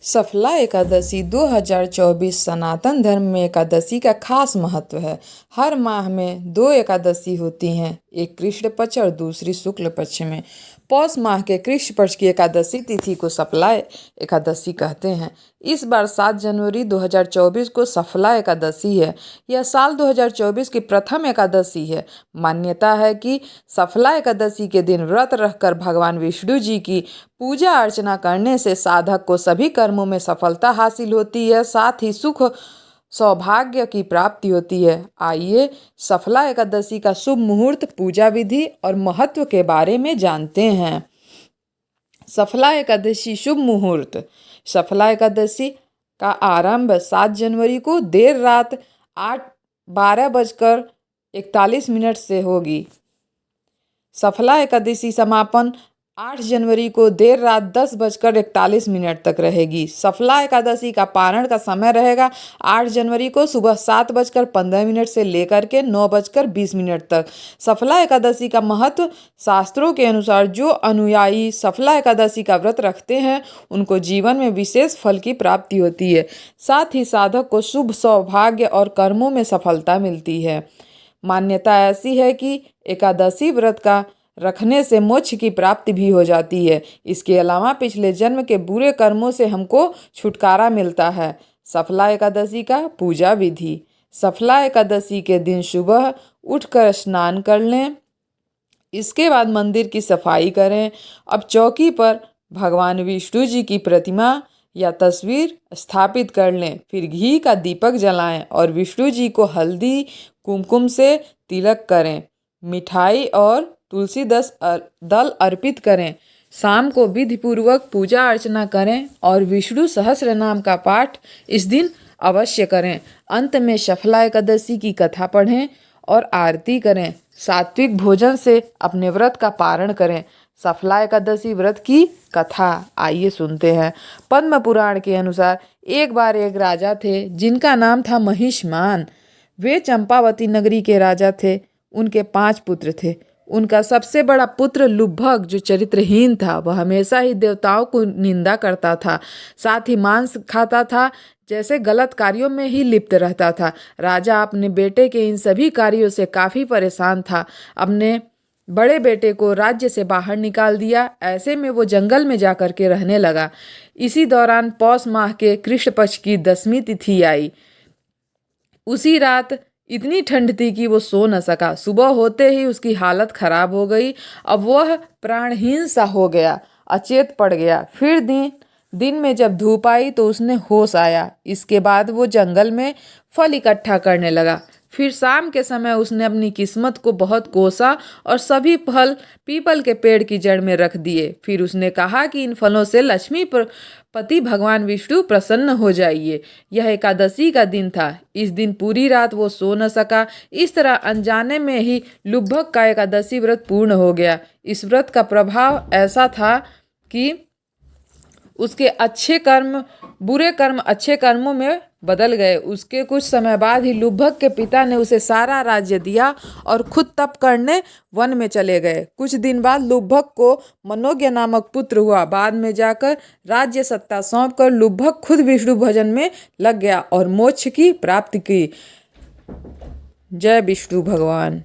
सफला एकादशी 2024 सनातन धर्म में एकादशी का खास महत्व है। हर माह में 2 एकादशी होती हैं, एक कृष्ण पक्ष और दूसरी शुक्ल पक्ष में। पौष माह के कृष्ण पक्ष की एकादशी तिथि को सफला एकादशी कहते हैं। इस बार 7 जनवरी 2024 को सफला एकादशी है। यह साल 2024 की प्रथम एकादशी है। मान्यता है कि सफला एकादशी के दिन व्रत रखकर भगवान विष्णु जी की पूजा अर्चना करने से साधक को सभी कर्मों में सफलता हासिल होती है, साथ ही सुख सौभाग्य की प्राप्ति होती है। आइए सफला एकादशी का शुभ मुहूर्त, पूजा विधि और महत्व के बारे में जानते हैं। सफला एकादशी शुभ मुहूर्त। सफला एकादशी का आरंभ 7 जनवरी को देर रात 12:41 से होगी। सफला एकादशी समापन 8 जनवरी को देर रात 10:41 तक रहेगी। सफला एकादशी का पारण का समय रहेगा 8 जनवरी को सुबह 7:15 से लेकर के 9:20 तक। सफला एकादशी का महत्व। शास्त्रों के अनुसार जो अनुयायी सफला एकादशी का व्रत रखते हैं उनको जीवन में विशेष फल की प्राप्ति होती है, साथ ही साधक को शुभ सौभाग्य और कर्मों में सफलता मिलती है। मान्यता ऐसी है कि एकादशी व्रत का रखने से मोक्ष की प्राप्ति भी हो जाती है। इसके अलावा पिछले जन्म के बुरे कर्मों से हमको छुटकारा मिलता है। सफला एकादशी का पूजा विधि। सफला एकादशी के दिन सुबह उठकर स्नान कर लें, इसके बाद मंदिर की सफाई करें। अब चौकी पर भगवान विष्णु जी की प्रतिमा या तस्वीर स्थापित कर लें, फिर घी का दीपक जलाएं और विष्णु जी को हल्दी कुमकुम से तिलक करें। मिठाई और तुलसी दल अर्पित करें। शाम को विधि पूर्वक पूजा अर्चना करें और विष्णु सहस्त्र नाम का पाठ इस दिन अवश्य करें। अंत में सफला एकादशी की कथा पढ़ें और आरती करें। सात्विक भोजन से अपने व्रत का पारण करें। सफला एकादशी व्रत की कथा आइए सुनते हैं। पद्म पुराण के अनुसार एक बार एक राजा थे जिनका नाम था महिष्मान। वे चंपावती नगरी के राजा थे। उनके 5 पुत्र थे। उनका सबसे बड़ा पुत्र लुब्भक, जो चरित्रहीन था, वह हमेशा ही देवताओं को निंदा करता था, साथ ही मांस खाता था, जैसे गलत कार्यों में ही लिप्त रहता था। राजा अपने बेटे के इन सभी कार्यों से काफ़ी परेशान था। अपने बड़े बेटे को राज्य से बाहर निकाल दिया। ऐसे में वो जंगल में जाकर के रहने लगा। इसी दौरान पौष माह के कृष्ण पक्ष की 10वीं तिथि आई। उसी रात इतनी ठंड थी कि वो सो न सका। सुबह होते ही उसकी हालत खराब हो गई। अब वह प्राणहीन सा हो गया, अचेत पड़ गया। फिर दिन में जब धूप आई तो उसने होश आया। इसके बाद वो जंगल में फल इकट्ठा करने लगा। फिर शाम के समय उसने अपनी किस्मत को बहुत कोसा और सभी फल पीपल के पेड़ की जड़ में रख दिए। फिर उसने कहा कि इन फलों से लक्ष्मीपति भगवान विष्णु प्रसन्न हो जाइए। यह एकादशी का दिन था। इस दिन पूरी रात वो सो न सका। इस तरह अनजाने में ही लुब्भक का एकादशी व्रत पूर्ण हो गया। इस व्रत का प्रभाव ऐसा था कि उसके अच्छे कर्म बुरे कर्म अच्छे कर्मों में बदल गए। उसके कुछ समय बाद ही लुब्भक के पिता ने उसे सारा राज्य दिया और खुद तप करने वन में चले गए। कुछ दिन बाद लुब्भक को मनोज्ञ नामक पुत्र हुआ। बाद में जाकर राज्य सत्ता सौंपकर लुब्भक खुद विष्णु भजन में लग गया और मोक्ष की प्राप्ति की। जय विष्णु भगवान।